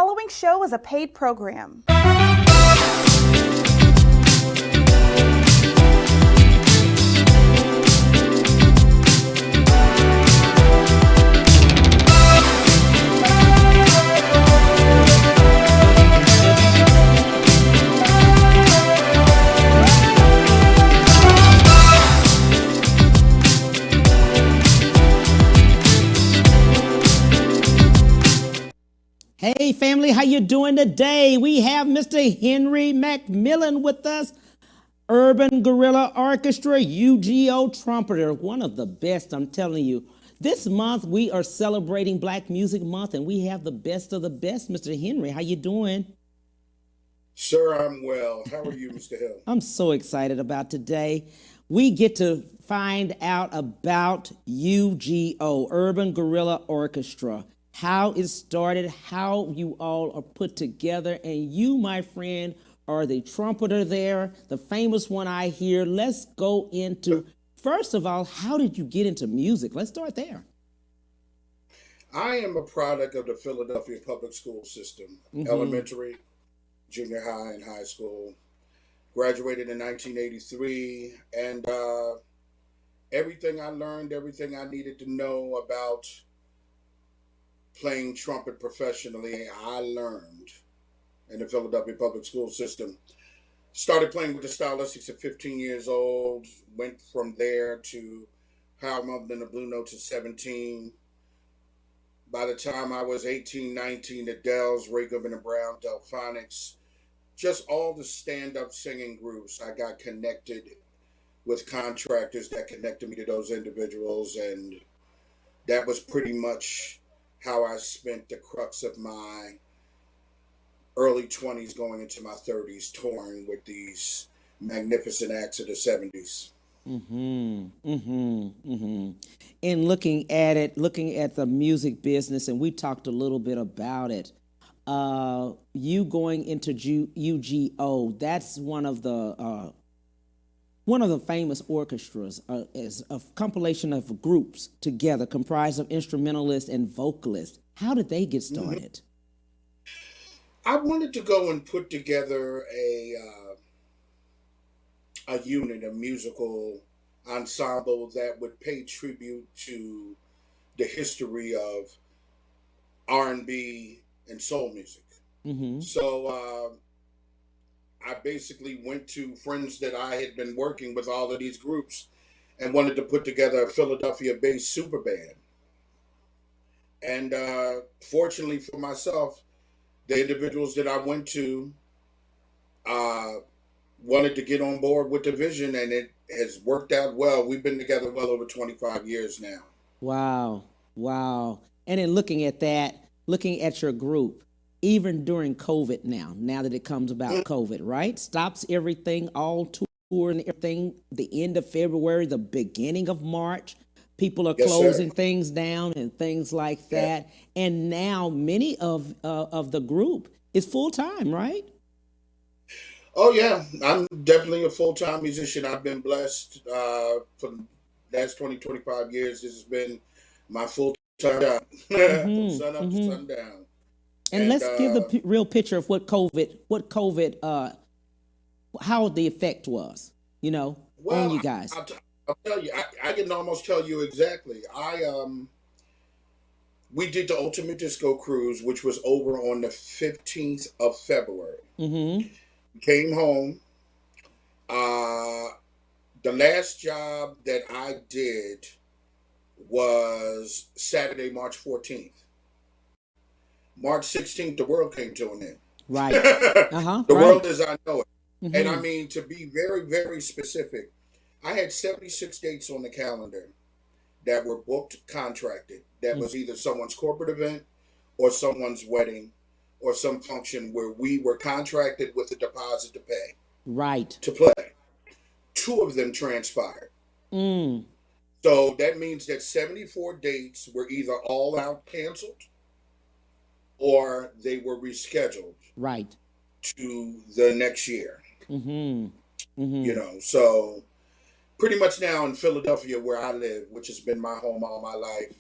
following show is a paid program. Hey family, how you doing today? We have Mr. Henri McMillian with us, Urban Guerrilla Orchestra, UGO trumpeter, one of the best, I'm telling you. This month we are celebrating Black Music Month and we have the best of the best. Mr. Henri, how you doing? Sir, I'm well. How are you, Mr. Hill? I'm so excited about today. We get to find out about UGO, Urban Guerrilla Orchestra, how it started, how you all are put together, and you, my friend, are the trumpeter there, the famous one I hear. Let's go into, first of all, how did you get into music? Let's start there. I am a product of the Philadelphia public school system, elementary, junior high, and high school. Graduated in 1983, and everything I learned, everything I needed to know about playing trumpet professionally, I learned in the Philadelphia public school system. Started playing with the Stylistics at 15 years old, went from there to Howard Muffin and the Blue Notes at 17. By the time I was 18, 19, the Dells, Ray Goodman and Brown, Delphonics, just all the stand-up singing groups. I got connected with contractors that connected me to those individuals, and that was pretty much how I spent the crux of my early 20s going into my 30s touring with these magnificent acts of the 70s. And looking at it, looking at the music business, and we talked a little bit about it. You going into UGO, that's one of the famous orchestras, is a compilation of groups together comprised of instrumentalists and vocalists. How did they get started? I wanted to go and put together a unit, a musical ensemble that would pay tribute to the history of R&B and soul music. So I basically went to friends that I had been working with all of these groups and wanted to put together a Philadelphia-based super band. And fortunately for myself, the individuals that I went to uh, wanted to get on board with the vision, and it has worked out well. We've been together well over 25 years now. Wow, wow. And in looking at that, looking at your group, even during COVID now that it comes about COVID, right? Stops everything, all tour and everything, the end of February, the beginning of March. People are Yes, closing sir. things down and things like Yeah. that. And now many of the group is full time, right? Oh, yeah. I'm definitely a full-time musician. I've been blessed for the last 20, 25 years. This has been my full-time job from sun up to sundown. And And let's give the real picture of how the effect was, on well, you guys. I'll tell you, I can almost tell you exactly. We did the Ultimate Disco Cruise, which was over on the 15th of February. Came home. Uh, the last job that I did was Saturday, March 14th. March 16th, the world came to an end. Right. The world Right. as I know it. And I mean, to be very, very specific, I had 76 dates on the calendar that were booked, contracted. That was either someone's corporate event or someone's wedding or some function where we were contracted with a deposit to pay Right. to play. Two of them transpired. So that means that 74 dates were either all out canceled or they were rescheduled Right. to the next year. So pretty much now in Philadelphia where I live, which has been my home all my life,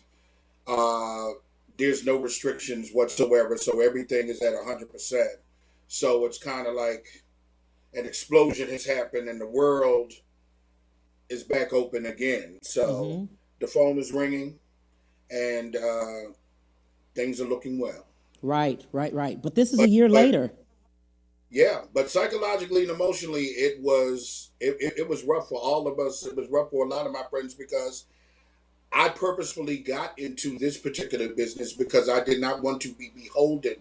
uh, there's no restrictions whatsoever. So everything is at 100%. So it's kind of like an explosion has happened and the world is back open again. So Mm-hmm. the phone is ringing and things are looking well. Right, right, right. But this is a But year but later. yeah, but psychologically and emotionally, it was rough for all of us. It was rough for a lot of my friends because I purposefully got into this particular business because I did not want to be beholden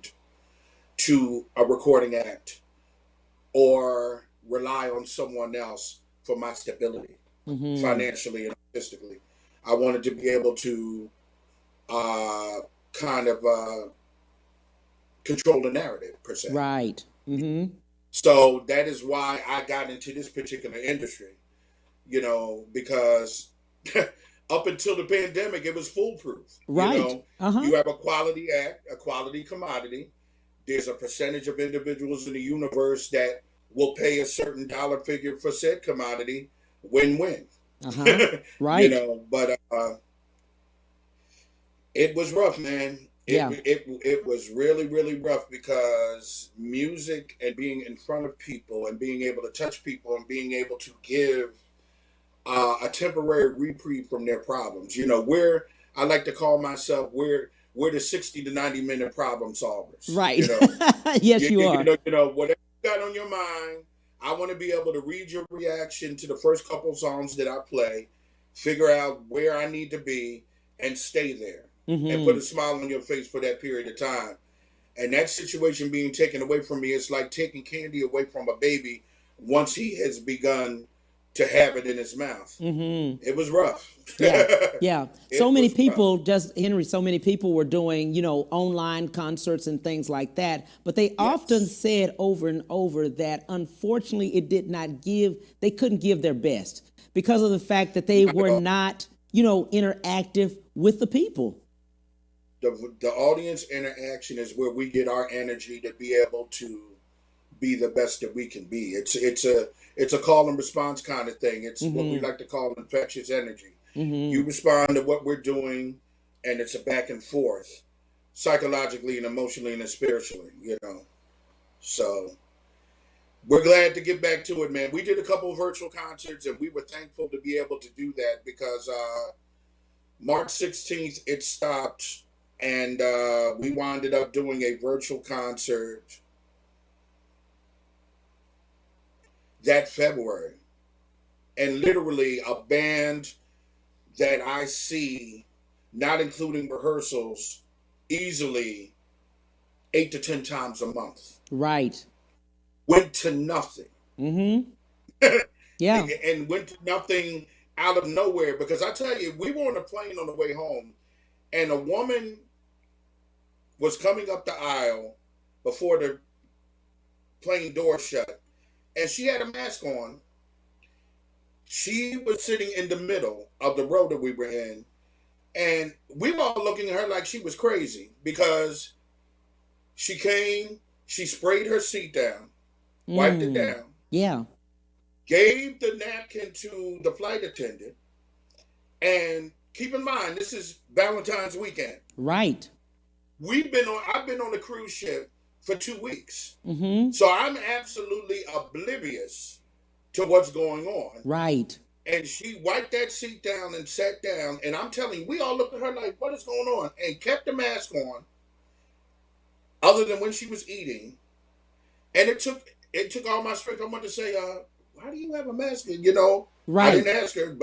to a recording act or rely on someone else for my stability Mm-hmm. financially and artistically. I wanted to be able to uh, kind of control the narrative per se. Right. Mm-hmm. So that is why I got into this particular industry, because up until the pandemic, it was foolproof. Right. Uh-huh. You have a quality act, a quality commodity. There's a percentage of individuals in the universe that will pay a certain dollar figure for said commodity. Win-win. Uh-huh. Right. But it was rough, man. Yeah. It was really really rough because music and being in front of people and being able to touch people and being able to give a temporary reprieve from their problems. I like to call myself we're the 60 to 90 minute problem solvers. Right. Yes, you are. Whatever you got on your mind, I want to be able to read your reaction to the first couple songs that I play, figure out where I need to be, and stay there and put Mm-hmm. a smile on your face for that period of time. And that situation being taken away from me, it's like taking candy away from a baby once he has begun to have it in his mouth. Mm-hmm. It was rough. Yeah, yeah. So It many was rough. people, just Henry, so many people were doing, online concerts and things like that. But they often Yes. said over and over that unfortunately it did not they couldn't give their best because of the fact that they Not at were all. not, interactive with the people. The audience interaction is where we get our energy to be able to be the best that we can be. It's a call and response kind of thing. It's what we Mm-hmm. like to call infectious energy. You Mm-hmm. respond to what we're doing, and it's a back and forth, psychologically and emotionally and spiritually. So we're glad to get back to it, man. We did a couple of virtual concerts, and we were thankful to be able to do that because March 16th it stopped, and we winded up doing a virtual concert that February. And literally a band that I see, not including rehearsals, easily 8 to 10 times a month. Right. Went to nothing. Mm-hmm. Yeah. And went to nothing out of nowhere because I tell you, we were on a plane on the way home, and a woman was coming up the aisle before the plane door shut, and she had a mask on. She was sitting in the middle of the row that we were in, and we were all looking at her like she was crazy because she came, she sprayed her seat down, wiped it Mm. down, Yeah. gave the napkin to the flight attendant, and keep in mind this is Valentine's weekend. Right. I've been on a cruise ship for 2 weeks. Mm-hmm. So I'm absolutely oblivious to what's going on. Right. And she wiped that seat down and sat down. And I'm telling you, we all looked at her like, what is going on? And kept the mask on, other than when she was eating. And it took all my strength. I wanted to say, why do you have a mask? I Right. didn't ask her,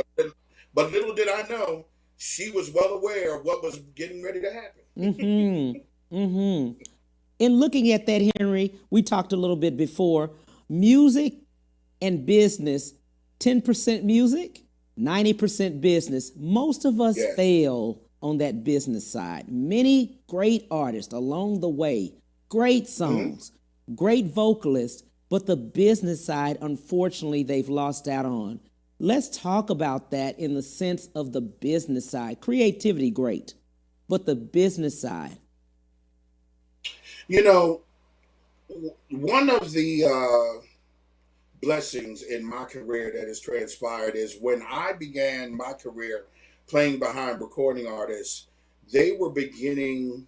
but little did I know, she was well aware of what was getting ready to happen. Mm-hmm. Mm-hmm. In looking at that, Henry, we talked a little bit before. Music and business, 10% music, 90% business. Most of us Yes. fail on that business side. Many great artists along the way, great Mm-hmm. songs, great vocalists, but the business side, unfortunately, they've lost out on. Let's talk about that in the sense of the business side. Creativity, great, but the business side. You know, one of the blessings in my career that has transpired is when I began my career playing behind recording artists, they were beginning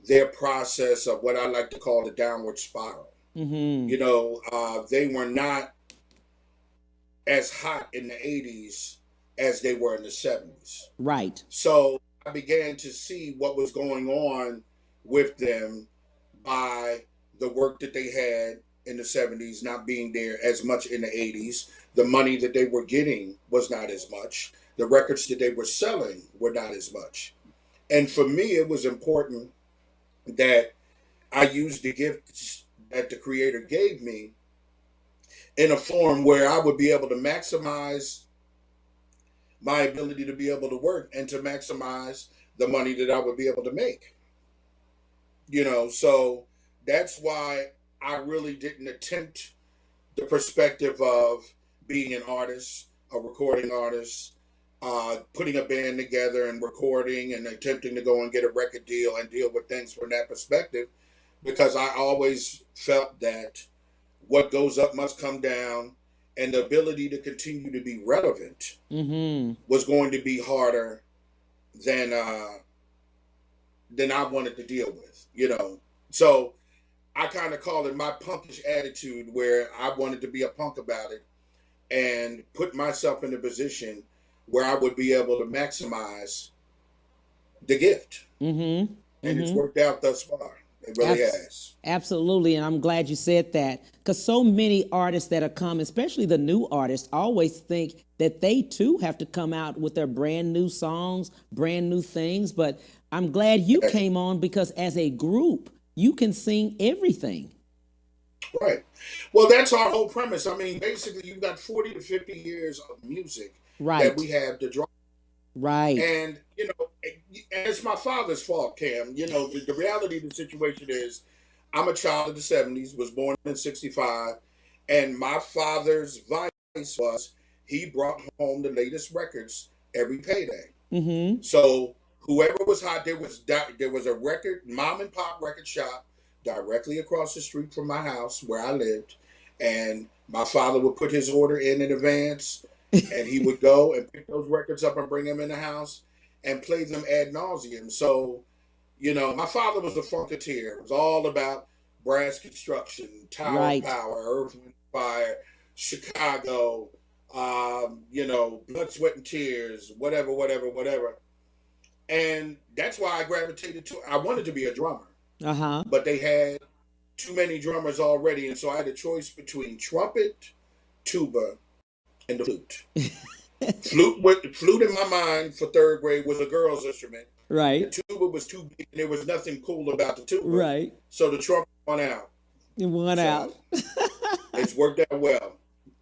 their process of what I like to call the downward spiral. Mm-hmm. They were not as hot in the 80s as they were in the 70s. Right. So I began to see what was going on with them by the work that they had in the 70s not being there as much in the 80s. The money that they were getting was not as much. The records that they were selling were not as much. And for me, it was important that I used the gifts that the Creator gave me in a form where I would be able to maximize my ability to be able to work and to maximize the money that I would be able to make. So that's why I really didn't attempt the perspective of being an artist, a recording artist, putting a band together and recording and attempting to go and get a record deal and deal with things from that perspective, because I always felt that what goes up must come down, and the ability to continue to be relevant Mm-hmm. was going to be harder than I wanted to deal with. So I kind of call it my punkish attitude, where I wanted to be a punk about it and put myself in a position where I would be able to maximize the gift. Mm-hmm. And it's Mm-hmm. worked out thus far. It really has. Absolutely, and I'm glad you said that, because so many artists that are coming, especially the new artists, always think that they too have to come out with their brand new songs, brand new things. But I'm glad you came on, because as a group, you can sing everything. Right. Well, that's our whole premise. I mean, basically, you've got 40 to 50 years of music that Right, we have to draw. right. And, and it's my father's fault, Cam. The reality of the situation is I'm a child of the 70s, was born in 65. And my father's vice was he brought home the latest records every payday. Mm-hmm. So whoever was hot, there was a mom and pop record shop directly across the street from my house where I lived, and my father would put his order in advance, and he would go and pick those records up and bring them in the house and play them ad nauseum. So my father was a funketeer. It was all about brass construction, Tower Right. Power, Earth, Wind, Fire, Chicago, Blood, Sweat, and Tears, whatever, whatever, whatever. And that's why I gravitated to. I wanted to be a drummer, Uh-huh. but they had too many drummers already, and so I had a choice between trumpet, tuba, and the flute. Flute in my mind for third grade was a girl's instrument. The Right, tuba was too big, and there was nothing cool about the tuba, right. so the trumpet won out. You won out. So it's worked out well.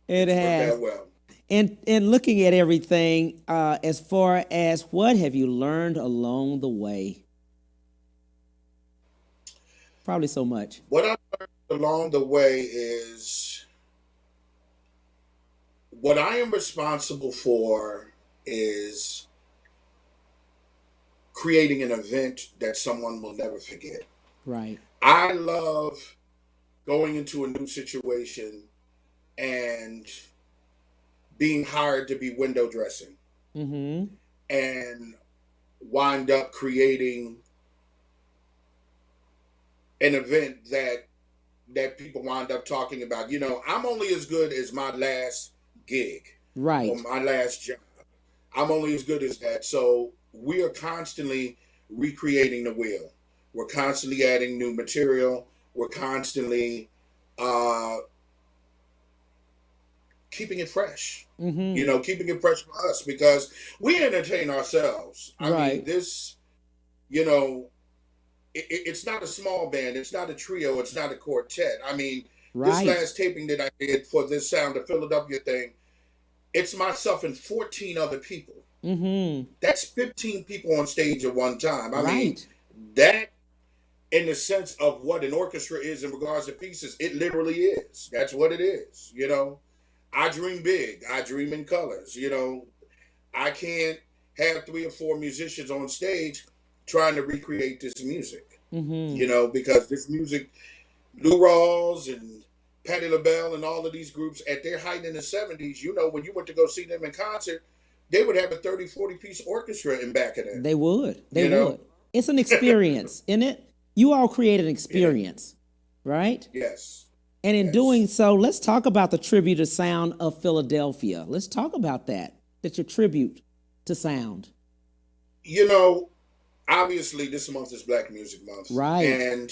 It It's worked out has. well. And looking at everything, as far as what have you learned along the way? Probably so much. What I learned along the way is what I am responsible for is creating an event that someone will never forget. Right. I love going into a new situation and being hired to be window dressing Mm-hmm. and wind up creating an event that people wind up talking about. I'm only as good as my last gig or Right. my last job. I'm only as good as that. So we are constantly recreating the wheel. We're constantly adding new material. We're constantly uh, keeping it fresh. Mm-hmm. Keeping it fresh for us because we entertain ourselves. I mean, Right. this, you know, it's not a small band. It's not a trio. It's not a quartet. I mean, this Right. last taping that I did for this Sound of Philadelphia thing, it's myself and 14 other people. Mm-hmm. That's 15 people on stage at one time. I mean, Right. that in the sense of what an orchestra is in regards to pieces, it literally is. That's what it is. I dream big. I dream in colors. I can't have 3 or 4 musicians on stage trying to recreate this music. Mm-hmm. Because this music, Lou Rawls and Patti LaBelle and all of these groups at their height in the 70s, when you went to go see them in concert, they would have a 30, 40 piece orchestra in back of them. They would. They You know? would. It's an experience, isn't it? You all created an experience, right? Yes. And in Yes. doing so, let's talk about the tribute to sound of Philadelphia. Let's talk about that. That's your tribute to sound. You know, obviously this month is Black Music Month. Right. And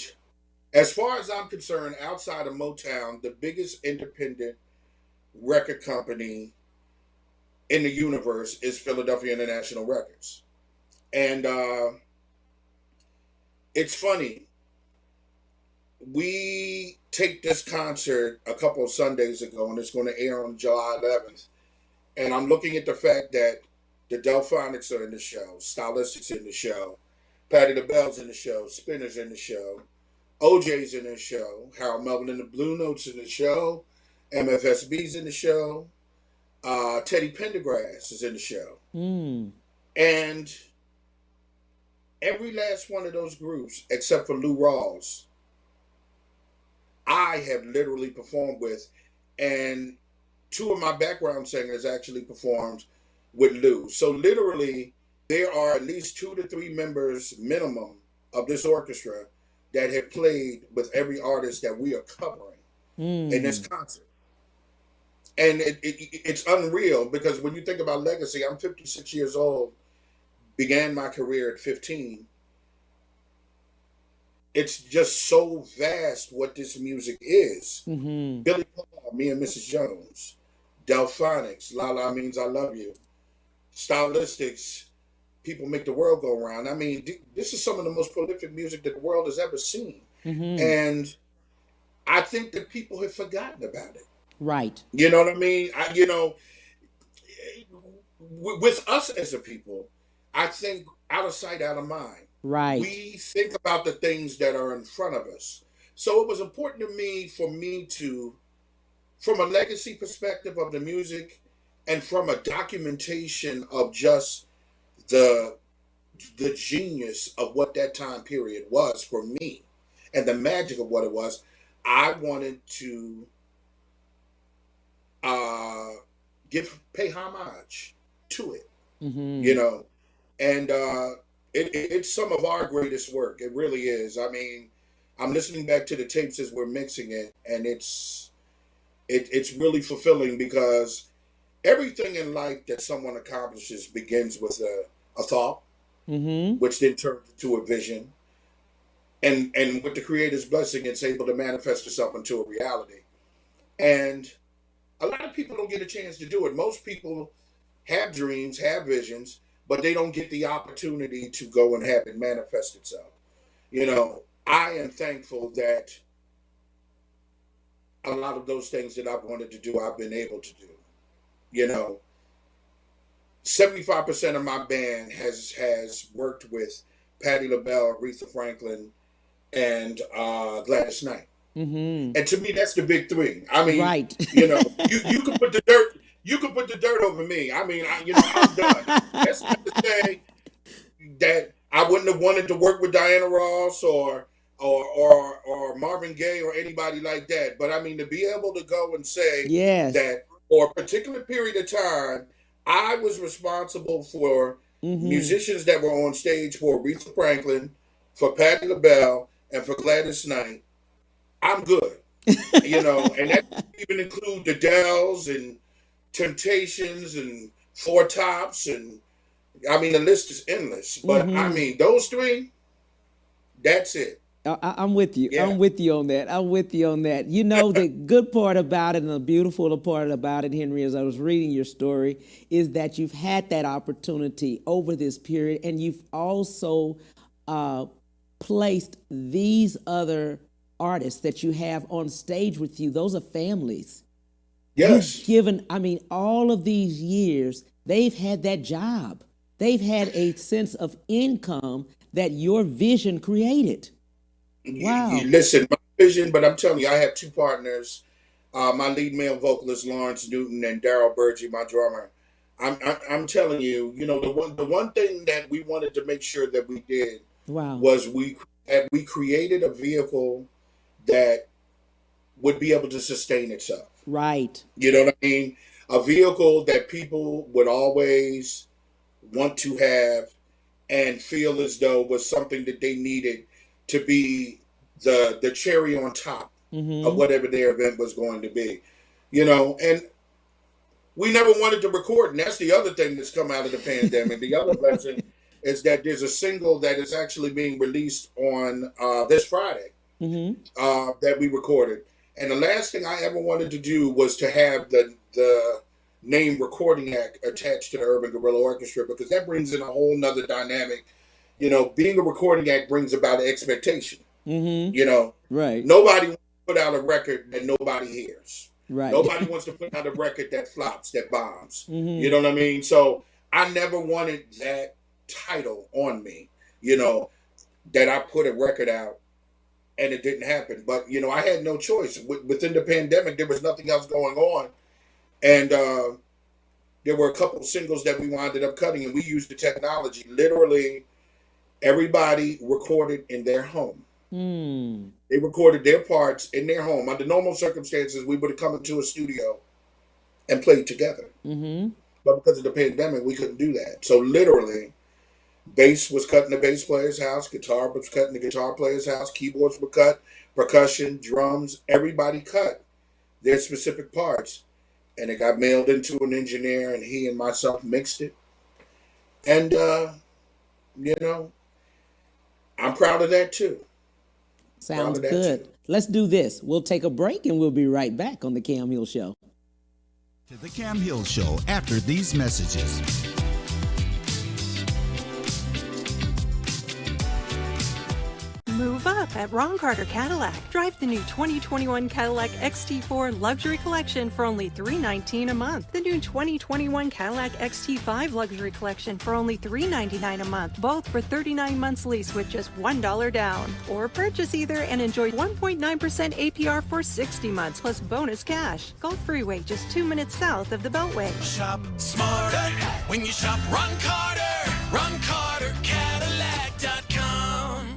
as far as I'm concerned, outside of Motown, the biggest independent record company in the universe is Philadelphia International Records. And it's funny. We take this concert a couple of Sundays ago, and it's going to air on July 11th. And I'm looking at the fact that the Delphonics are in the show, Stylistics in the show, Patti LaBelle's in the show, Spinner's in the show, OJ's in the show, Harold Melvin and the Blue Notes in the show, MFSB's in the show, Teddy Pendergrass is in the show. Mm. And every last one of those groups, except for Lou Rawls, I have literally performed with, and two of my background singers actually performed with Lou. So literally, there are at least 2 to 3 members minimum of this orchestra that have played with every artist that we are covering in this concert. And it's unreal, because when you think about legacy, I'm 56 years old, began my career at 15. It's just so vast what this music is. Mm-hmm. Billy Paul, Me and Mrs. Jones, Delphonics, La La Means I Love You, Stylistics, People Make the World Go Round. I mean, this is some of the most prolific music that the world has ever seen. Mm-hmm. And I think that people have forgotten about it. Right. You know what I mean? With us as a people, I think out of sight, out of mind. Right. We think about the things that are in front of us. So it was important to me to, from a legacy perspective of the music and from a documentation of just the genius of what that time period was for me and the magic of what it was, I wanted to pay homage to it. Mm-hmm. You know, and it's some of our greatest work. It really is. I mean, I'm listening back to the tapes as we're mixing it, and it's really fulfilling, because everything in life that someone accomplishes begins with a thought, Mm-hmm. which then turns into a vision, and with the Creator's blessing, it's able to manifest itself into a reality. And a lot of people don't get a chance to do it. Most people have dreams, have visions, but they don't get the opportunity to go and have it manifest itself. You know, I am thankful that a lot of those things that I've wanted to do, I've been able to do. You know, 75% of my band has worked with Patti LaBelle, Aretha Franklin, and Gladys Knight. Mm-hmm. And to me, that's the big three. I mean, Right. you know, you can put the dirt. You can put the dirt over me. I mean, I'm done. That's not to say that I wouldn't have wanted to work with Diana Ross or Marvin Gaye or anybody like that. But I mean, to be able to go and say Yes. that for a particular period of time, I was responsible for Mm-hmm. musicians that were on stage for Aretha Franklin, for Patti LaBelle, and for Gladys Knight, I'm good. You know, and that doesn't even include the Dells and Temptations and Four Tops, and I mean the list is endless. But I Mm-hmm. mean those three, that's it. I'm with you. Yeah. I'm with you on that. I'm with you on that. You know, the good part about it and the beautiful part about it, Henry, as I was reading your story, is that you've had that opportunity over this period, and you've also placed these other artists that you have on stage with you. Those are families. Yes. You've given, I mean, all of these years, they've had that job. They've had a sense of income that your vision created. Wow. You listen, my vision, but I'm telling you, I have two partners. My lead male vocalist Lawrence Newton and Daryl Burgee, my drummer. I'm telling you, you know, the one thing that we wanted to make sure that we did Wow. was we created a vehicle that would be able to sustain itself. Right. You know what I mean? A vehicle that people would always want to have and feel as though was something that they needed to be the cherry on top of whatever their event was going to be, and we never wanted to record. And that's the other thing that's come out of the pandemic. The other blessing is that there's a single that is actually being released on this Friday that we recorded. And the last thing I ever wanted to do was to have the name Recording Act attached to the Urban Guerrilla Orchestra, because that brings in a whole nother dynamic. Being a recording act brings about expectation. Right. Nobody wants to put out a record that nobody hears. Right. Nobody wants to put out a record that flops, that bombs. You know what I mean? So I never wanted that title on me, that I put a record out and it didn't happen. But, I had no choice. Within the pandemic, there was nothing else going on. And there were a couple singles that we wound up cutting, and we used the technology. Literally, everybody recorded in their home. They recorded their parts in their home. Under normal circumstances, we would have come into a studio and played together. But because of the pandemic, we couldn't do that. So literally, bass was cut in the bass player's house, guitar was cut in the guitar player's house, keyboards were cut, percussion, drums, everybody cut their specific parts. And it got mailed into an engineer, and he and myself mixed it. And, I'm proud of that too. Sounds good. Let's do this. We'll take a break and we'll be right back on The Cam Hill Show. To The Cam Hill Show after these messages. Move up at Ron Carter Cadillac. Drive the new 2021 Cadillac XT4 Luxury Collection for only $319 a month. The new 2021 Cadillac XT5 Luxury Collection for only $399 a month. Both for 39 months lease with just $1 down. Or purchase either and enjoy 1.9% APR for 60 months plus bonus cash. Gulf Freeway, just 2 minutes south of the Beltway. Shop smarter when you shop Ron Carter. Ron Carter Cadillac.com.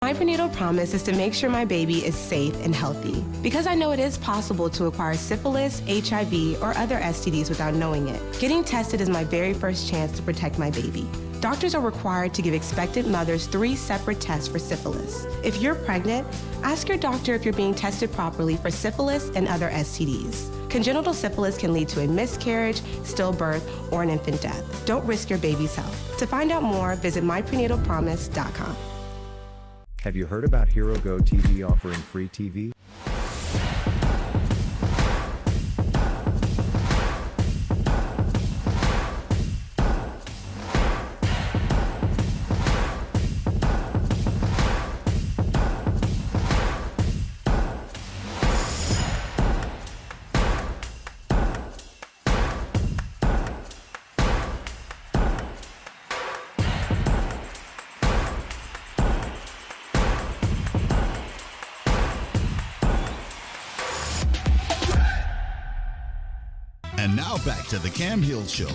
My prenatal promise is to make sure my baby is safe and healthy, because I know it is possible to acquire syphilis, HIV, or other STDs without knowing it. Getting tested is my very first chance to protect my baby. Doctors are required to give expectant mothers 3 separate tests for syphilis. If you're pregnant, ask your doctor if you're being tested properly for syphilis and other STDs. Congenital syphilis can lead to a miscarriage, stillbirth, or an infant death. Don't risk your baby's health. To find out more, visit myprenatalpromise.com. Have you heard about Hero Go TV offering free TV? And now back to The Cam Hill Show.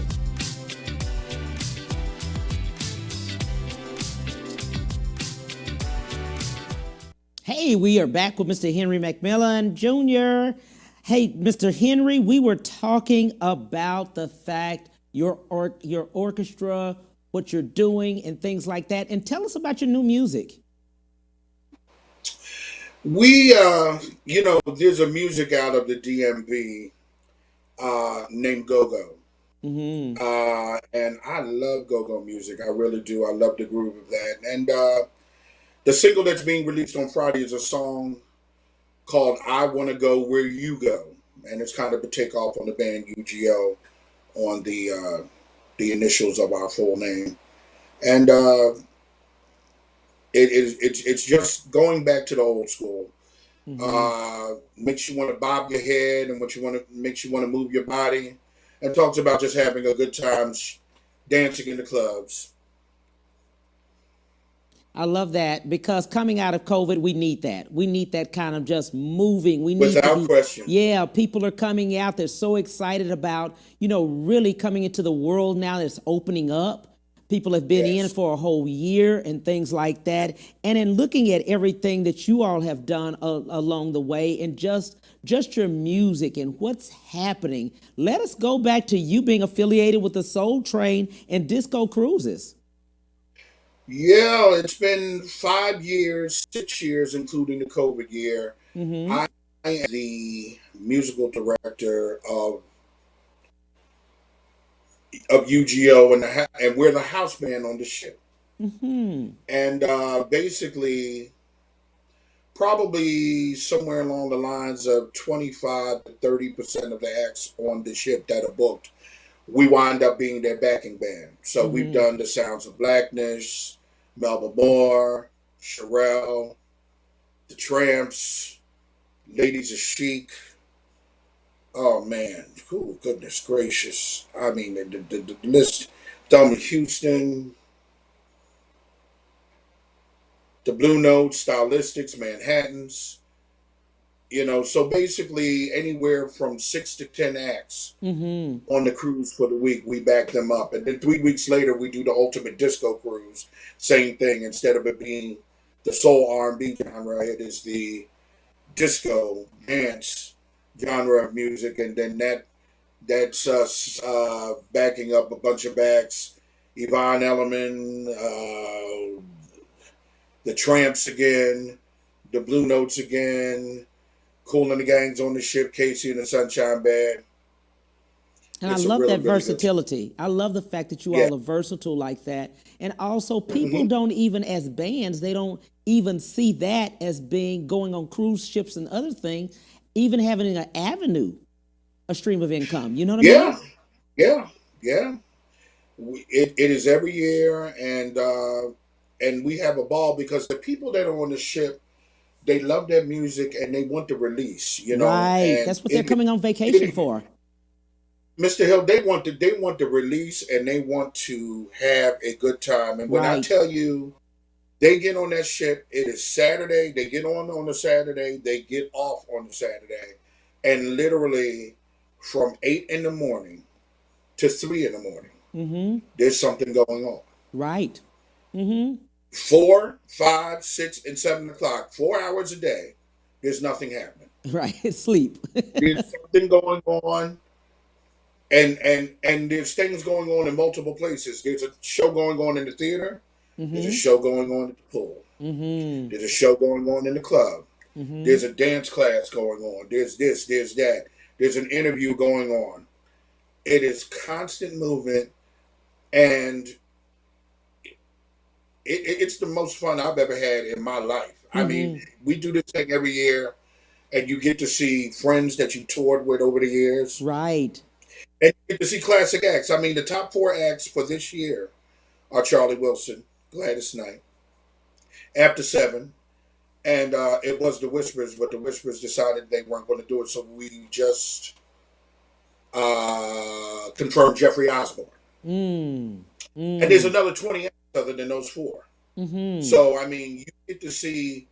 Hey, we are back with Mr. Henri McMillian Jr. Hey, Mr. Henri, we were talking about the fact your orchestra, what you're doing, and things like that. And tell us about your new music. We, there's a music out of the DMV named Go-Go. And I love Go-Go music. I really do. I love the groove of that. And the single that's being released on Friday is a song called I Want to Go Where You Go. And it's kind of a takeoff on the band UGO on the initials of our full name. And it's just going back to the old school. Makes you want to bob your head and makes you want to move your body, and talks about just having a good time dancing in the clubs. I love that because coming out of COVID, we need that. We need that kind of just moving. We need to Without be, question. yeah, people are coming out. They're so excited about, really coming into the world now that's opening up. People have been in Yes. for a whole year and things like that. And in looking at everything that you all have done along the way and just your music and what's happening, let us go back to you being affiliated with the Soul Train and Disco Cruises. Yeah, it's been 5 years, 6 years, including the COVID year. Mm-hmm. I am the musical director of UGO, and we're the house band on the ship. Mm-hmm. And basically, probably somewhere along the lines of 25 to 30% of the acts on the ship that are booked, we wind up being their backing band. So we've Mm-hmm. done the Sounds of Blackness, Melba Moore, Sherelle, the Tramps, Ladies of Chic. Oh man, oh, goodness gracious! I mean, the list: Thelma Houston, the Blue Notes, Stylistics, Manhattans. So basically, anywhere from 6 to 10 acts Mm-hmm. on the cruise for the week, we back them up, and then 3 weeks later, we do the ultimate disco cruise. Same thing. Instead of it being the soul R&B genre, it is the disco dance genre of music, and then that's us backing up a bunch of acts: Yvonne Elliman, the Tramps again, the Blue Notes again, Cool and the Gang's on the ship, Casey and the Sunshine Band. And I It's a love really, that really good time. versatility. I love the fact that you Yeah. all are versatile like that. And also, people Hmm. don't even, as bands, they don't even see that as being going on cruise ships and other things, even having an avenue, a stream of income. You know what I mean? Yeah, yeah, yeah. It is every year, and we have a ball because the people that are on the ship, they love their music and they want to release, Right. and That's what they're coming on vacation for. Mr. Hill, they want to release and they want to have a good time. And when I Right. tell you they get on that ship, it is Saturday. They get on the Saturday. They get off on the Saturday, and literally from 8 in the morning to 3 in the morning, Mm-hmm. there's something going on. Right. Mm-hmm. 4, 5, 6, and 7 o'clock, 4 hours a day. There's nothing happening. Right. Sleep. There's something going on, and there's things going on in multiple places. There's a show going on in the theater. There's a Mm-hmm. show going on at the pool. Mm-hmm. There's a show going on in the club. Mm-hmm. There's a dance class going on. There's this, there's that. There's an interview going on. It is constant movement, and it's the most fun I've ever had in my life. I mean, Mm-hmm. we do this thing every year, and you get to see friends that you toured with over the years, Right. and you get to see classic acts. I mean, the top 4 acts for this year are Charlie Wilson, Gladys Knight, After Seven, and it was the Whispers, but the Whispers decided they weren't going to do it, so we just confirmed Jeffrey Osborne. Mm. And there's Mm. another 20 acts other than those 4. Mm-hmm. So, I mean, you get to see,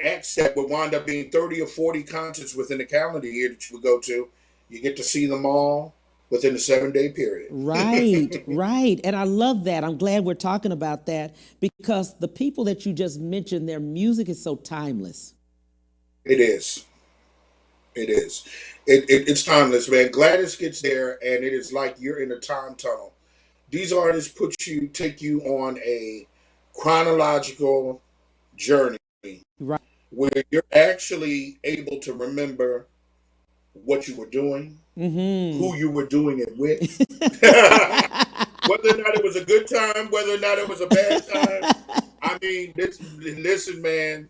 acts that would wind up being 30 or 40 concerts within the calendar year that you would go to. You get to see them all within a 7-day period. Right, right. And I love that. I'm glad we're talking about that because the people that you just mentioned, their music is so timeless. It is. It is. It's timeless, man. Gladys gets there, and it is like you're in a time tunnel. These artists take you on a chronological journey Right. where you're actually able to remember what you were doing, Mm-hmm. who you were doing it with, whether or not it was a good time, whether or not it was a bad time. I mean, listen, man.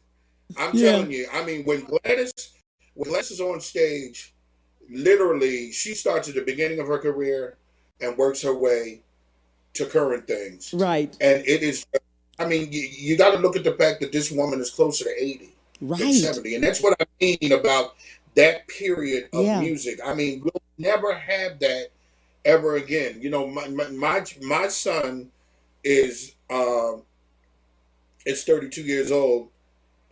I'm Yeah. telling you. I mean, when Gladys is on stage, literally, she starts at the beginning of her career and works her way to current things. Right. And it is, I mean, you got to look at the fact that this woman is closer to 80 than Right. 70. And that's what I mean about that period of Yeah. music. I mean, we'll never have that ever again. My son is is 32 years old,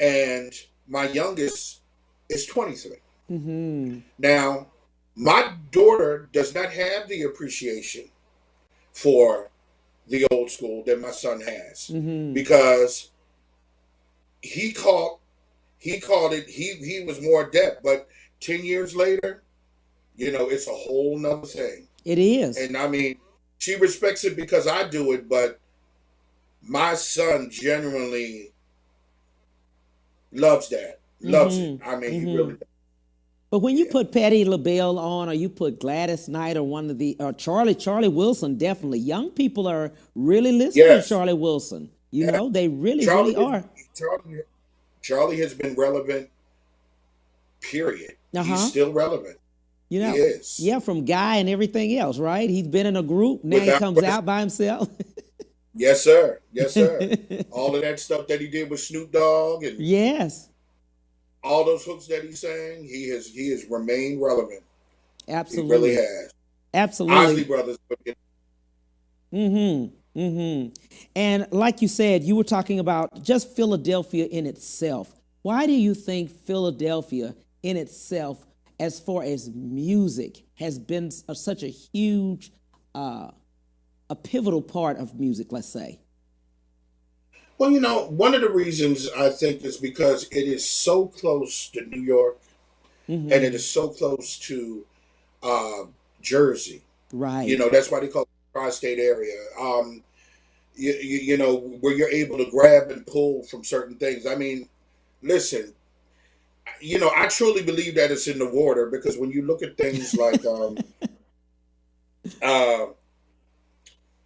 and my youngest is 23. Mm-hmm. Now, my daughter does not have the appreciation for the old school that my son has, Mm-hmm. because he caught he called it, he was more adept, but 10 years later, it's a whole nother thing. It is. And I mean, she respects it because I do it, but my son genuinely loves that. Loves it. I Mm-hmm. mean, he really Mm-hmm. does. But when you Yeah. put Patti LaBelle on, or you put Gladys Knight, or one of the, or Charlie Wilson, definitely young people are really listening to Yes. Charlie Wilson. Yeah. They really, Charlie really is are. Charlie Charlie has been relevant, period. Uh He's huh. still relevant. You He know, is. yeah, from Guy and everything else, right? He's been in a group. Now he Without comes question. out by himself. Yes, sir. Yes, sir. All of that stuff that he did with Snoop Dogg and Yes, all those hooks that he sang, he has remained relevant. He really absolutely, has. Isley absolutely. Brothers, but Mm-hmm. Mm-hmm. And like you said, you were talking about just Philadelphia in itself. Why do you think Philadelphia in itself, as far as music, has been such a huge, uh, a pivotal part of music, let's say? well, one of the reasons I think is because it is so close to New York, and it Mm-hmm. is so close to uh, Jersey. Right. That's why they call it the tri-state area. Where you're able to grab and pull from certain things. I mean, listen, I truly believe that it's in the water, because when you look at things like uh,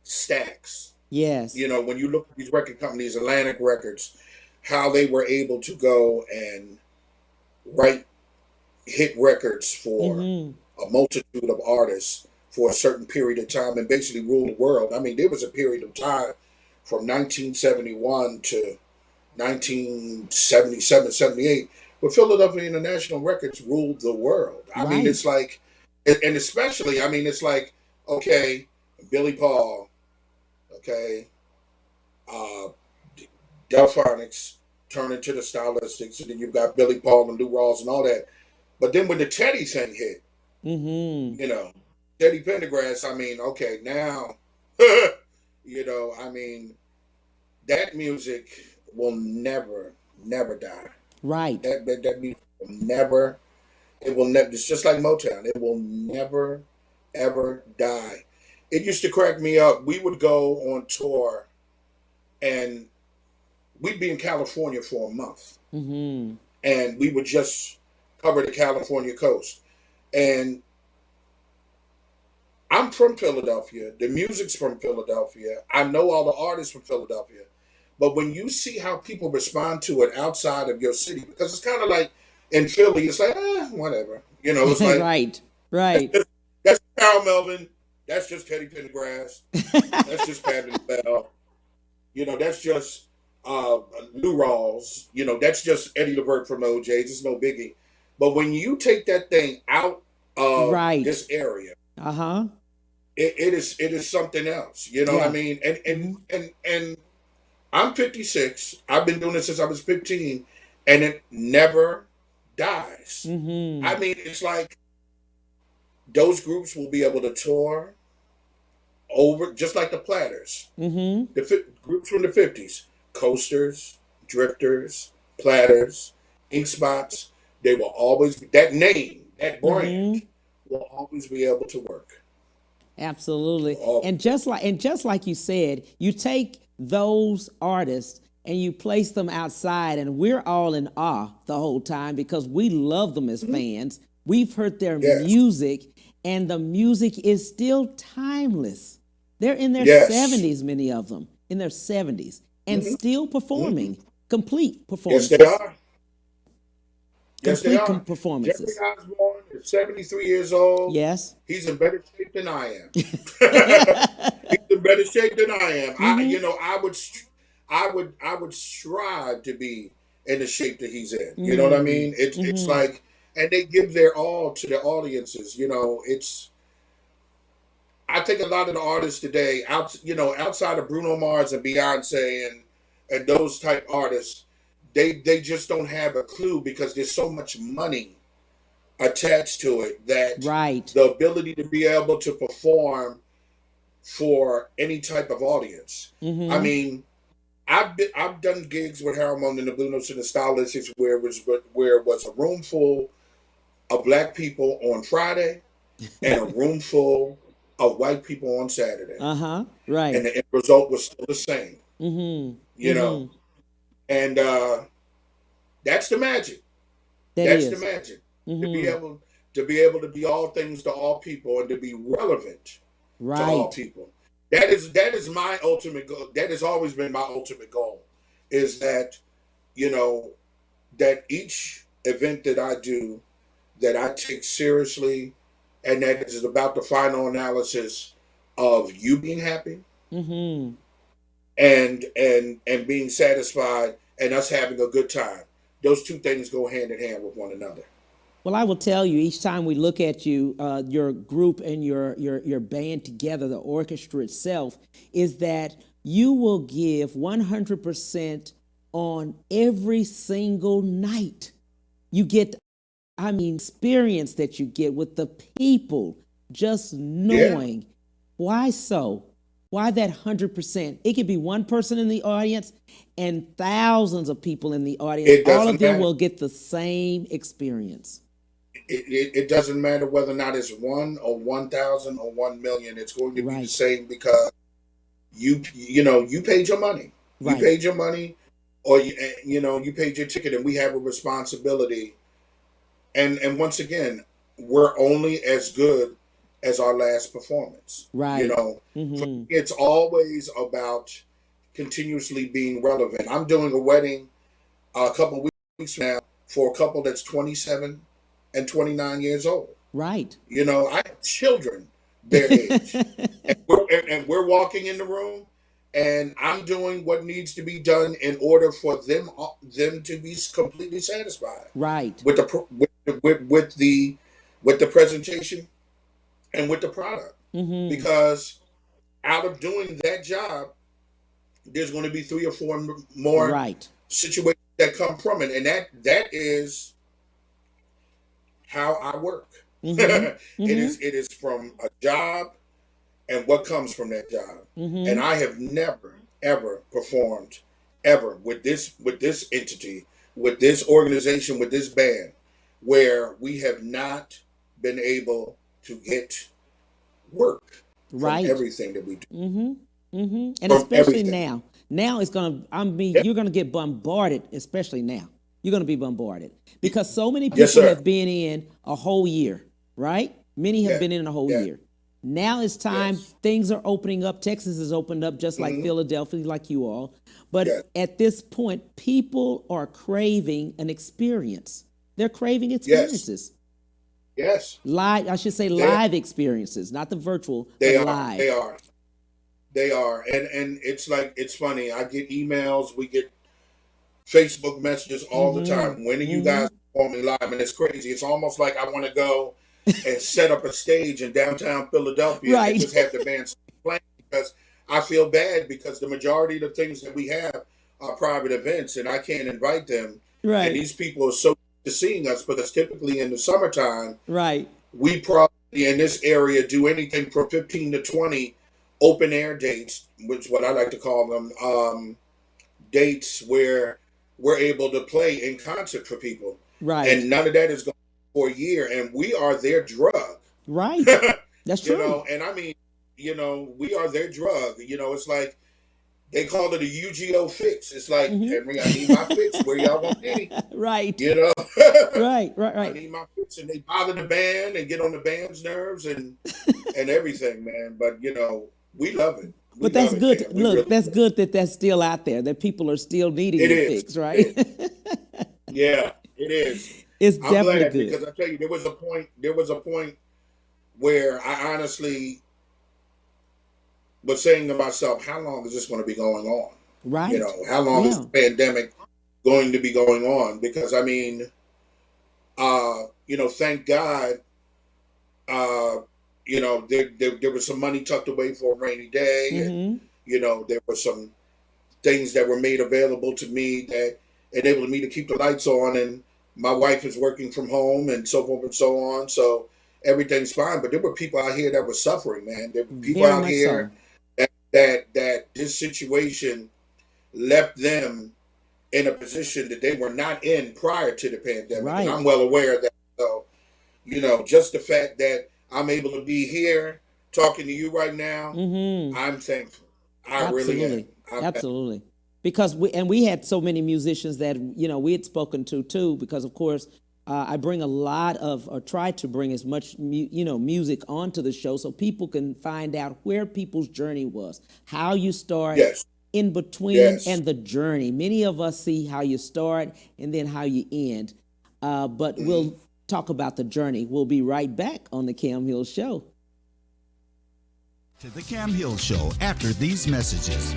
Stax, Yes. when you look at these record companies, Atlantic Records, how they were able to go and write hit records for Mm-hmm. a multitude of artists for a certain period of time and basically rule the world. I mean, there was a period of time from 1971 to 1977, 78, where Philadelphia International Records ruled the world. I mean, it's Right. like, and especially, I mean, it's like, okay, Billy Paul, okay, uh, Delphonics turn into the Stylistics, and then you've got Billy Paul and Lou Rawls and all that. But then when the Teddy thing hit, Mm-hmm. you know, Teddy Pendergrass, I mean, okay, now, I mean, that music will never, never die. Right. That music will never, it will never, it's just like Motown. It will never, ever die. It used to crack me up. We would go on tour, and we'd be in California for a month, Mm-hmm. and we would just cover the California coast. And I'm from Philadelphia. The music's from Philadelphia. I know all the artists from Philadelphia. But when you see how people respond to it outside of your city, because it's kind of like in Philly, it's like, whatever. It's like, Right. Right. that's Carl Melvin. That's just Teddy Pendergrass. That's just Patti LaBelle. That's just uh, Lou Rawls. That's just Eddie LeVert from the OJs. It's no biggie. But when you take that thing out of Right. this area, Uh-huh. it is something else. You know what I Yeah. mean? And and Mm-hmm. and and I'm 56. I've been doing this since I was 15, and it never dies. Mm-hmm. I mean, it's like those groups will be able to tour over, just like the Platters, Mm-hmm. groups from the 50s, Coasters, Drifters, Platters, Ink Spots. They will always be, that name, that brand Mm-hmm. will always be able to work. Absolutely. Will always. And just like you said, you take those artists and you place them outside, and we're all in awe the whole time because we love them as Mhm. fans. We've heard their Yes. music, and the music is still timeless. They're in their Yes. 70s, many of them, in their 70s, and Hmm. still Hmm. performing complete Yes, they performances. are. Yes, they Complete are. Jeffrey performances. Osborne is 73 years old. Yes. He's in better shape than I am. He's in better shape than I am. Mm-hmm. I would strive to be in the shape that he's in. You know what I Mm-hmm. mean? It's Mm-hmm. like, and they give their all to the audiences. I think a lot of the artists today, outside of Bruno Mars and Beyonce and those type artists, they just don't have a clue because there's so much money attached to it that Right. the ability to be able to perform for any type of audience. I Mm-hmm. mean, I've done gigs with Harold Moon and the Blue Notes and the Stylistics where it was a room full of black people on Friday and a room full of white people on Saturday, Uh-huh. and Right. the end result was still the same. Mm-hmm. You know, Mm-hmm. and that's the magic. That That's the is. magic. To be Mm-hmm. able to be all things to all people and to be relevant to all Right. people. That is my ultimate goal. That has always been my ultimate goal. Is that you know that each event that I do that I take seriously, and that is about the final analysis of you being happy Mm-hmm. and being satisfied and us having a good time. Those two things go hand in hand with one another. Well, I will tell you, each time we look at you, your group and your band together, the orchestra itself, is that you will give 100% on every single night. You get, I mean, experience that you get with the people, just Yeah, knowing. Why so? Why that 100%? It could be one person in the audience and thousands of people in the audience. it All of doesn't them matter. will get the same experience. It doesn't matter whether or not it's 1 or 1,000 or 1 million. It's going to be the Right, same because you paid your money. You right, paid your money, or you paid your ticket, and we have a responsibility. And once again, we're only as good as our last performance. right. For Mm-hmm. me, it's always about continuously being relevant. I'm doing a wedding a couple weeks from now for a couple that's 27 and 29 years old. Right. I have children their age, and we're walking in the room, and I'm doing what needs to be done in order for them to be completely satisfied Right. with the with the presentation and with the product. Mm-hmm. Because out of doing that job, there's going to be three or four more Right. situations that come from it, and that is how I work. Mm-hmm. it Mm-hmm. is from a job and what comes from that job. And Mm-hmm. I have never ever performed ever with this entity, with this organization, with this band, where we have not been able to get work from Right. everything that we do. Mm-hmm. Mm-hmm. And From especially everything. now. Now it's gonna, I mean, Yep. you're gonna get bombarded, especially now. You're gonna be bombarded because so many Yes, people sir. have been in a whole year, right? Many have Yeah. been in a whole Yeah. year. Now it's time, Yes. things are opening up. Texas is opened up just like Hmm. Philadelphia, like you all. Yes. But at this point, people are craving an experience. They're craving Yes. experiences. Yes. Live, I should say They live experiences, not the virtual, but they are. They live. are. They are. And it's like it's funny. I get emails. We get Facebook messages all the Mm-hmm. time. When are you Mm-hmm. guys performing live? And it's crazy. It's almost like I want to go and set up a stage in downtown Philadelphia and Right. just have the band playing because I feel bad because the majority of the things that we have are private events and I can't invite them. And Right. these people are so used to seeing us because typically in the summertime, Right. we probably in this area do anything from 15 to 20 open air dates, which what I like to call them. Dates where we're able to play in concert for people. Right. And none of that is going for a year. And we are their drug. Right. That's true. And I mean, we are their drug. It's like they call it a UGO fix. It's like, Henry, I need my fix. Where y'all want me? Right. You know? Right. Right. I Right. need my fix. And they bother the band and get on the band's nerves and everything, man. But we love it. We But that's love it, good. man. We Look, really that's good that that's still out there, that people are still needing it the is. fix, It is. right? Yeah, it is. It's I'm definitely glad good. because I tell you, there was a point where I honestly was saying to myself, how long is this going to be going on? Right. How long is Yeah. the pandemic going to be going on? Because I mean, thank God, uh, there was some money tucked away for a rainy day, and there were some things that were made available to me that enabled me to keep the lights on, and my wife is working from home and so forth and so on. So everything's fine. But there were people out here that were suffering, man. There were people Very out much so. here that this situation left them in a position that they were not in prior to the pandemic. Right. And I'm well aware of that. So, just the fact that I'm able to be here talking to you right now, I'm thankful. I really am. Absolutely. Because we had so many musicians that, we had spoken to too, because of course, I bring a lot of, or try to bring as much, music onto the show so people can find out where people's journey was, how you start, Yes. in between, Yes. and the journey. Many of us see how you start and then how you end, but we'll talk about the journey. We'll be right back on the Cam Hill Show. To the Cam Hill Show after these messages.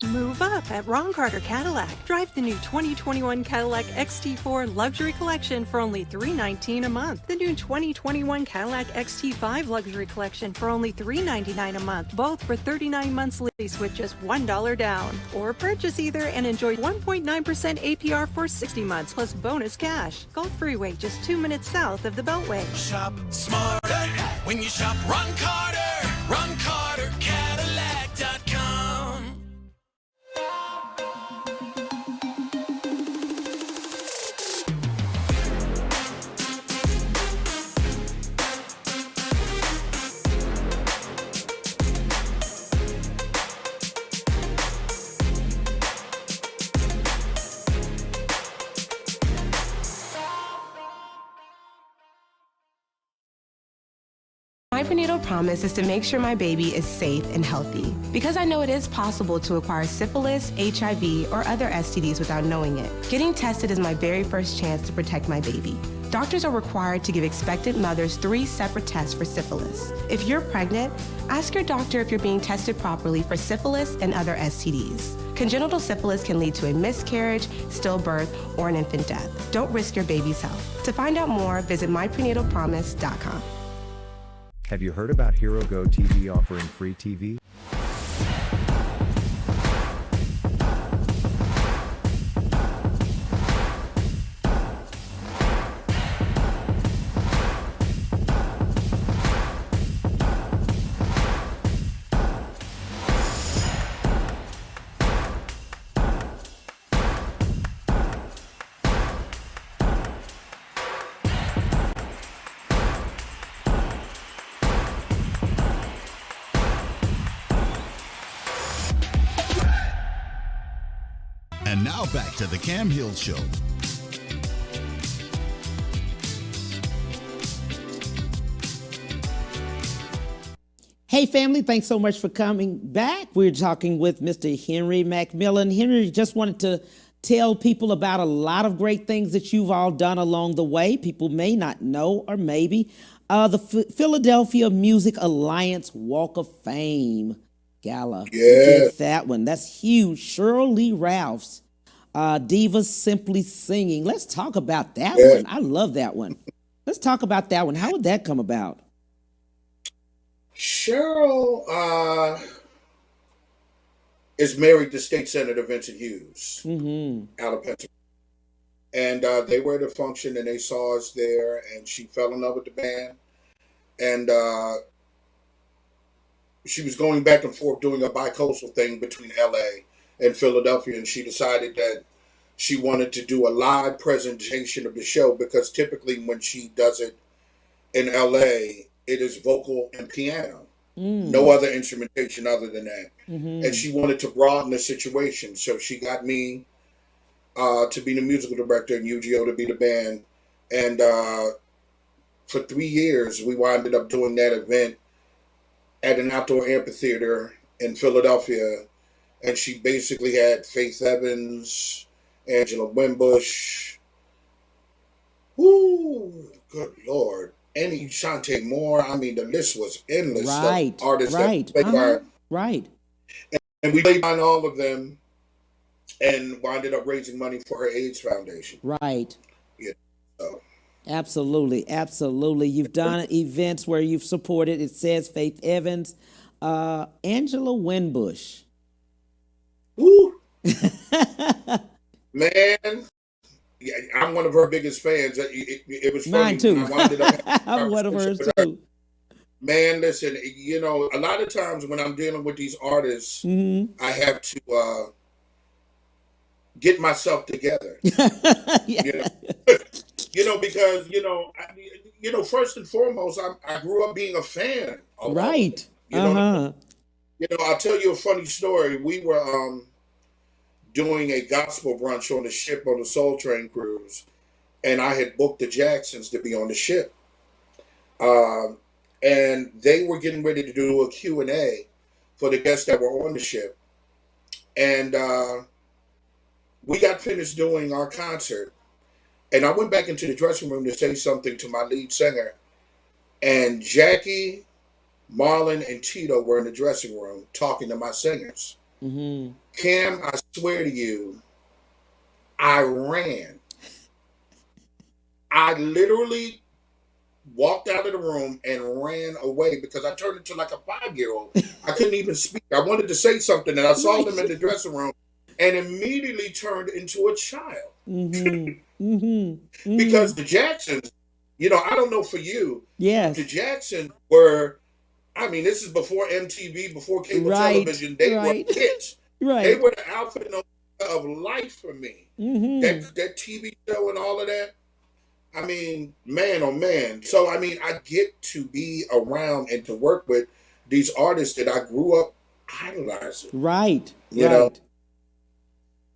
Move up at Ron Carter Cadillac. Drive the new 2021 Cadillac XT4 Luxury Collection for only $319 a month. The new 2021 Cadillac XT5 Luxury Collection for only $399 a month. Both for 39 months lease with just $1 down. Or purchase either and enjoy 1.9% APR for 60 months plus bonus cash. Gulf Freeway, just 2 minutes south of the Beltway. Shop smarter when you shop Ron Carter. RonCarterCadillac.com. My prenatal promise is to make sure my baby is safe and healthy because I know it is possible to acquire syphilis, HIV, or other STDs without knowing it. Getting tested is my very first chance to protect my baby. Doctors are required to give expectant mothers 3 separate tests for syphilis. If you're pregnant, ask your doctor if you're being tested properly for syphilis and other STDs. Congenital syphilis can lead to a miscarriage, stillbirth, or an infant death. Don't risk your baby's health. To find out more, visit myprenatalpromise.com. Have you heard about Hero Go TV offering free TV? And now back to the Cam Hill Show. Hey family, thanks so much for coming back. We're talking with Mr. Henri McMillian. Henri just wanted to tell people about a lot of great things that you've all done along the way. People may not know, or maybe. The Philadelphia Music Alliance Walk of Fame Gala. Yeah. You did that one. That's huge. Cheryl Lee Ralph's Divas Simply Singing. Let's talk about that one. I love that one. Let's talk about that one. How would that come about? Cheryl is married to State Senator Vincent Hughes out of Pennsylvania. And they were at a function and they saw us there, and she fell in love with the band. And she was going back and forth doing a bi-coastal thing between LA and Philadelphia, and she decided that she wanted to do a live presentation of the show, because typically when she does it in LA, it is vocal and piano. No other instrumentation other than that. And she wanted to broaden the situation. So she got me to be the musical director and UGO to be the band. And for 3 years, we wound up doing that event at an outdoor amphitheater in Philadelphia. And she basically had Faith Evans, Angela Wimbush, whoo, good Lord, Annie Shante Moore. I mean, the list was endless. Right, of artists right, that played by. right. And we played on all of them and wound up raising money for her AIDS foundation. Right. Yeah. Absolutely, absolutely. You've done events where you've supported, it says, Faith Evans, Angela Winbush. Woo, man. Yeah, I'm one of her biggest fans. It was funny Mine when I too. wound up having a I'm one of conversation hers with her. too. Man, listen, a lot of times when I'm dealing with these artists, Hmm. I have to get myself together. Yeah. You know, because first and foremost, I grew up being a fan of all of them. Right. You know, Uh-huh. I'll tell you a funny story. We were doing a gospel brunch on the ship on the Soul Train cruise, and I had booked the Jacksons to be on the ship. Um, and they were getting ready to do a Q&A for the guests that were on the ship. And we got finished doing our concert. And I went back into the dressing room to say something to my lead singer. And Jackie, Marlon, and Tito were in the dressing room talking to my singers. Hmm. Cam, I swear to you, I ran. I literally walked out of the room and ran away because I turned into like a 5-year old. I couldn't even speak. I wanted to say something, and I saw Right. them in the dressing room and immediately turned into a child. Hmm. Hmm. Hmm. Because the Jacksons, I don't know for you, but the Yes. Jacksons were, I mean, this is before MTV, before cable Right. television. They were Right. hits. They Right. were the alpha and omega of life for me. Hmm. That TV show and all of that. I mean, man, oh man. So, I mean, I get to be around and to work with these artists that I grew up idolizing, Right. you know, Right.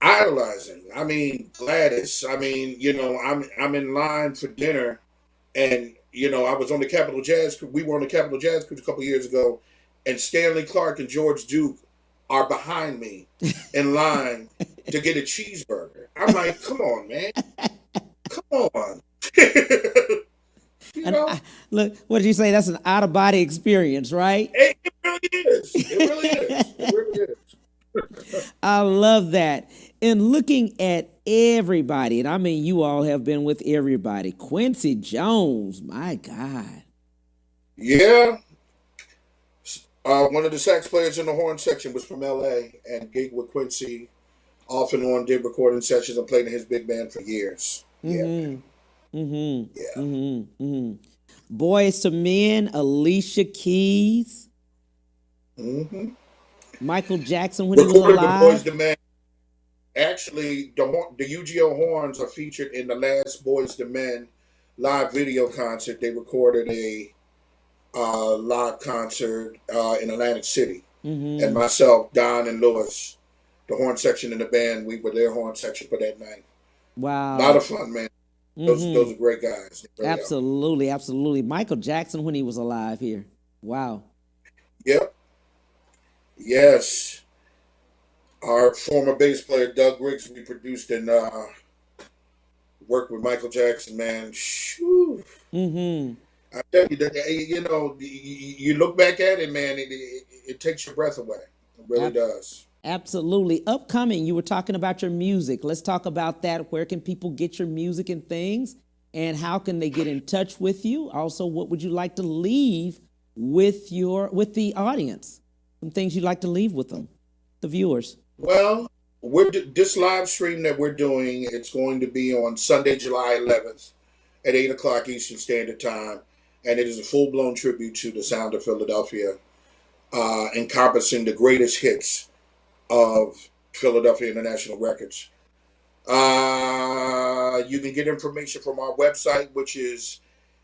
idolizing. I mean, Gladys. I mean, I'm in line for dinner, and I was on the Capitol Jazz. We were on the Capitol Jazz Cruise a couple years ago, and Stanley Clark and George Duke are behind me in line to get a cheeseburger. I'm like, come on, man, come on. you And know, look, what did you say? That's an out of body experience, right? it really is. It really is. It really is. I love that. And looking at everybody, and I mean, you all have been with everybody. Quincy Jones, my God. Yeah. One of the sax players in the horn section was from LA and gigged with Quincy off and on, did recording sessions and played in his big band for years. Yeah, man. Mm-hmm. Mm-hmm. Yeah. Mm-hmm. Mm-hmm. Boys to Men, Alicia Keys, hmm Michael Jackson when he was Recorded with Boys alive. the Man. Actually, the UGO horns are featured in the last Boys the Men live video concert. They recorded a live concert in Atlantic City. And Mm-hmm. myself, Don, and Lewis, the horn section in the band, we were their horn section for that night. A lot Wow. of fun, man. Those Mm-hmm. are great guys. They really are. Absolutely, absolutely. Michael Jackson when he was alive here. Wow. Yep. Yes. Our former bass player Doug Riggs, we produced and worked with Michael Jackson, man. Shoo. Mm-hmm. I tell you that you look back at it, man. It takes your breath away. It really Ab- does. Absolutely. Upcoming, you were talking about your music. Let's talk about that. Where can people get your music and things? And how can they get in touch with you? Also, what would you like to leave with the audience? Some things you'd like to leave with them, the viewers. Well, this live stream that we're doing. It's going to be on Sunday, July 11th, at 8 o'clock Eastern Standard Time, and it is a full blown tribute to the sound of Philadelphia, encompassing the greatest hits of Philadelphia International Records. You can get information from our website, which is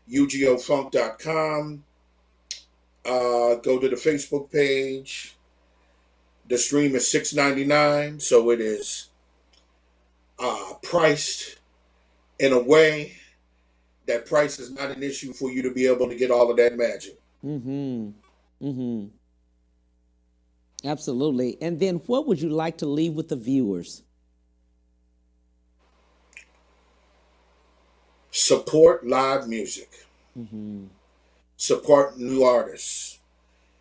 ugofunk.com. Go to the Facebook page. The stream is $6.99, so it is priced in a way that price is not an issue for you to be able to get all of that magic. Mm-hmm. Mm-hmm. Absolutely. And then what would you like to leave with the viewers? Support live music. Mm-hmm. Support new artists.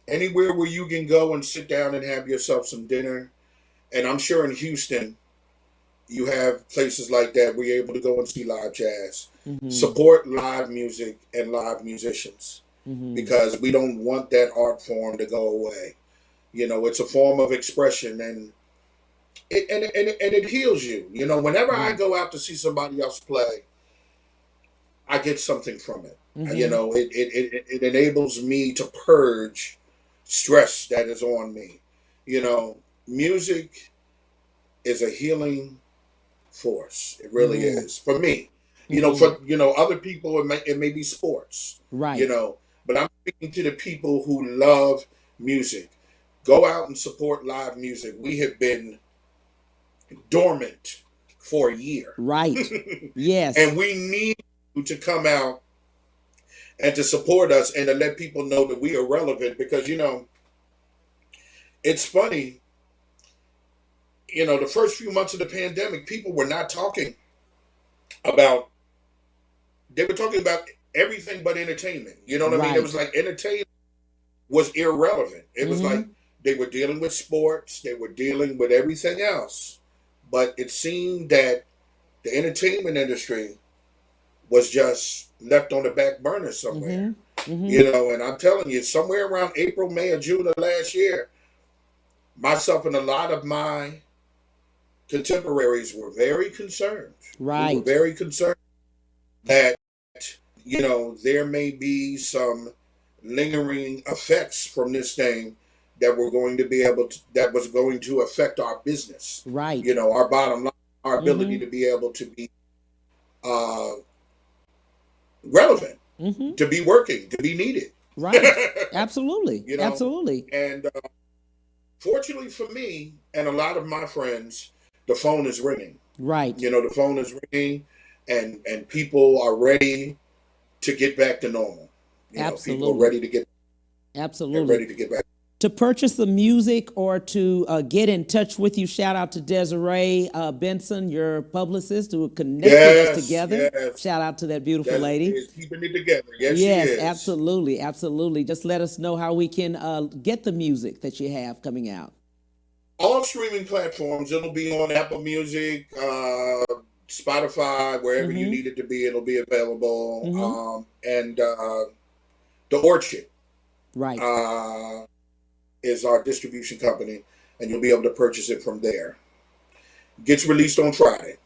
Anywhere where you can go and sit down and have yourself some dinner. And I'm sure in Houston, you have places like that where you're able to go and see live jazz, Mm-hmm. support live music and live musicians, Mm-hmm. because we don't want that art form to go away. You know, it's a form of expression, and it heals you. You know, whenever I Right. go out to see somebody else play, I get something from it. You Mm-hmm. know, it enables me to purge stress that is on me. You know, music is a healing force. It really Mm-hmm. is for me. You know, Mm-hmm. for other people, it may be sports. You Right. know, but I'm speaking to the people who love music. Go out and support live music. We have been dormant for a year, Right. Yes. and we need you to come out and to support us and to let people know that we are relevant, because it's funny. The first few months of the pandemic, people were not talking about they were talking about everything but entertainment. You know what I mean? It was Right. like entertainment was irrelevant. It was Mm-hmm. like they were dealing with sports, they were dealing with everything else. But it seemed that the entertainment industry was just left on the back burner somewhere. Mm-hmm. Mm-hmm. And I'm telling you, somewhere around April, May, or June of last year, myself and a lot of my contemporaries were very concerned. We were Right. very concerned that there may be some lingering effects from this thing that that was going to affect our business, Right. our bottom line, our ability Mm-hmm. to be able to be uh, relevant, Mm-hmm. to be working, to be needed. Right. Absolutely. you know Absolutely. and fortunately for me and a lot of my friends, the phone is ringing. Right. The phone is ringing, and people are ready to get back to normal. People are Absolutely. ready Absolutely. to get back. To purchase the music or to get in touch with you, shout out to Desiree Benson, your publicist, who connected us Yes, together. yes. Shout out to that beautiful Desiree lady. is keeping it together. Yes, she Yes, is. absolutely, absolutely. Just let us know how we can get the music that you have coming out. All streaming platforms. It'll be on Apple Music, Spotify, wherever you Mm-hmm. need it to be. It'll be available. Mm-hmm. And the Orchard Right. uh, is our distribution company, and you'll be able to purchase it from there. Gets released on Friday.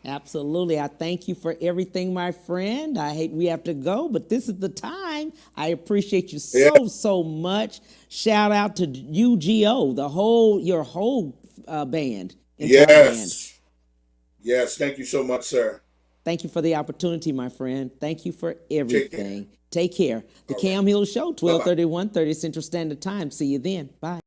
Absolutely. I thank you for everything, my friend. I hate we have to go, but this is the time. I appreciate you Yeah. so much. Shout out to UGO, your whole band, entire band. Yes. Yes. Thank you so much, sir. Thank you for the opportunity, my friend. Thank you for Take care. everything. Take care. The All right. Cam Hill Show, Bye bye. 12:30 Central Standard Time. See you then. Bye.